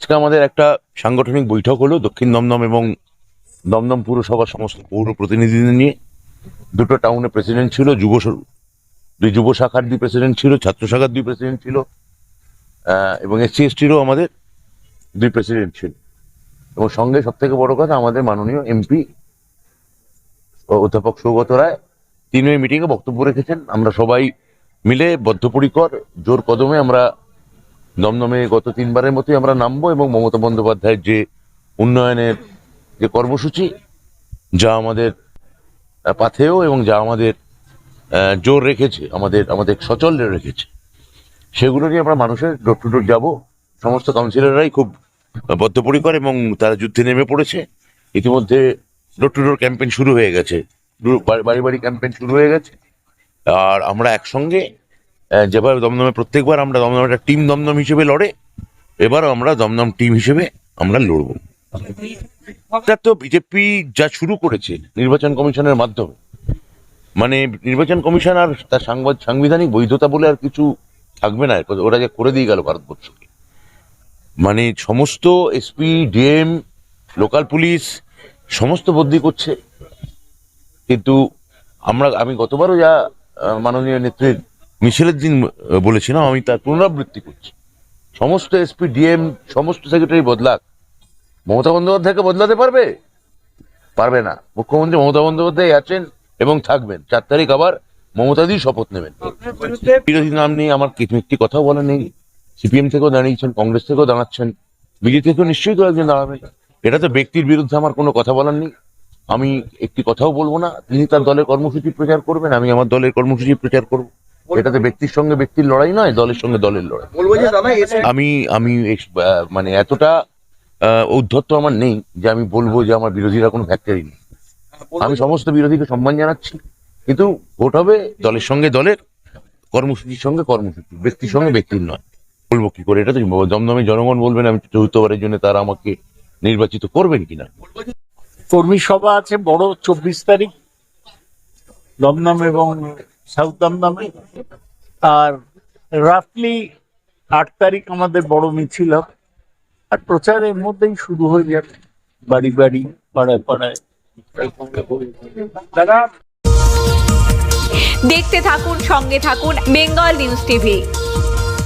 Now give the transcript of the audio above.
আজকে আমাদের একটা সাংগঠনিক বৈঠক হলো দক্ষিণ দমদম এবং দমদম পুরসভার সমস্ত পৌর প্রতিনিধিদের নিয়ে। দুটো টাউনে প্রেসিডেন্ট ছিল, দুই যুব শাখার দুই প্রেসিডেন্ট ছিল, ছাত্র শাখার দুই প্রেসিডেন্ট ছিল, এবং SC/STরও আমাদের দুই প্রেসিডেন্ট ছিল। এবং সঙ্গে সব থেকে বড় কথা, আমাদের মাননীয় MP অধ্যাপক সৌগত রায় তিনি ওই মিটিংয়ে বক্তব্য রেখেছেন। আমরা সবাই মিলে বদ্ধপরিকর জোর কদমে আমরা দমদমে গত 3বারের মতোই আমরা নামবো এবং মমতা বন্দ্যোপাধ্যায়ের যে উন্নয়নের যে কর্মসূচি, যা আমাদের পাথেয় এবং যা আমাদের জোর রেখেছে, আমাদের সচল রেখেছে, সেগুলো নিয়ে আমরা মানুষের ডোর টু ডোর যাবো। সমস্ত কাউন্সিলররাই খুব বদ্ধপরিকর এবং তারা যুদ্ধে নেমে পড়েছে। ইতিমধ্যে ডোর টু ডোর ক্যাম্পেইন শুরু হয়ে গেছে, বাড়ি বাড়ি ক্যাম্পেইন শুরু হয়ে গেছে। আর আমরা একসঙ্গে যেভাবে দমদমে প্রত্যেকবার আমরা দমদম একটা টিম দমদম হিসেবে লড়ে, এবার আমরা দমদম টিম হিসেবে আমরা লড়বো। এটা তো বিজেপি যা শুরু করেছে নির্বাচন কমিশনের মাধ্যমে, মানে নির্বাচন কমিশন আর তার সাংবিধানিক বৈধতা বলে আর কিছু থাকবে না। ওরা যা করে দিয়ে গেল ভারতবর্ষকে, মানে সমস্ত SP, DM, লোকাল পুলিশ সমস্ত বদলি করছে। কিন্তু আমি গতবারও যা মাননীয় নেত্রীর মিছিলের দিন বলেছিলাম, আমি তার পুনরাবৃত্তি করছি। সমস্ত SP, DM, সমস্ত সেক্রেটারি বদলাক, মমতা বন্দ্যোপাধ্যায়কে বদলাতে পারবে না। মুখ্যমন্ত্রী মমতা বন্দ্যোপাধ্যায় আছেন এবং থাকবেন। 4 তারিখ আবার মমতাদিই শপথ নেবেন। বিরোধী নাম নিয়ে আমার একটি কথাও বলা নেই। CPM থেকেও দাঁড়িয়েছেন, কংগ্রেস থেকেও দাঁড়াচ্ছেন, বিজেপি থেকেও নিশ্চয়ই তো একজন দাঁড়াবেন। এটা তো ব্যক্তির বিরুদ্ধে আমার কোনো কথা বলার নেই। আমি একটি কথাও বলবো না। তিনি তার দলের কর্মসূচি প্রচার করবেন, আমি আমার দলের কর্মসূচি প্রচার করবো। এটাতে ব্যক্তির সঙ্গে ব্যক্তির লড়াই নয়, দলের সঙ্গে দলের লড়াই। আমি মানে এতটা ঔদ্ধত্য আমার নেই যে আমি বলবো যে আমার বিরোধীরা কোনো ফ্যাক্টরি নেই। আমি সমস্ত বিরোধীকে সম্মান জানাচ্ছি, কিন্তু ভোট হবে দলের সঙ্গে দলের, কর্মসূচির সঙ্গে কর্মসূচি, ব্যক্তির সঙ্গে ব্যক্তির নয়। বলবো কি করে? এটা তো দমদমে জনগণ বলবেন আমি 4র্থবারের জন্য তারা আমাকে নির্বাচিত করবেন কিনা। কর্মী সভা আছে বড় 24 তারিখ দমদম এবং সাউথ দমদমে, আর রাফলি 8 তারিখ আমাদের বড় মিছিল হবে। আর প্রচার এর মধ্যেই শুরু হয়ে যাবে, বাড়ি বাড়ি, পাড়ায় পাড়ায়। দেখতে থাকুন, সঙ্গে থাকুন বেঙ্গল নিউজ TV।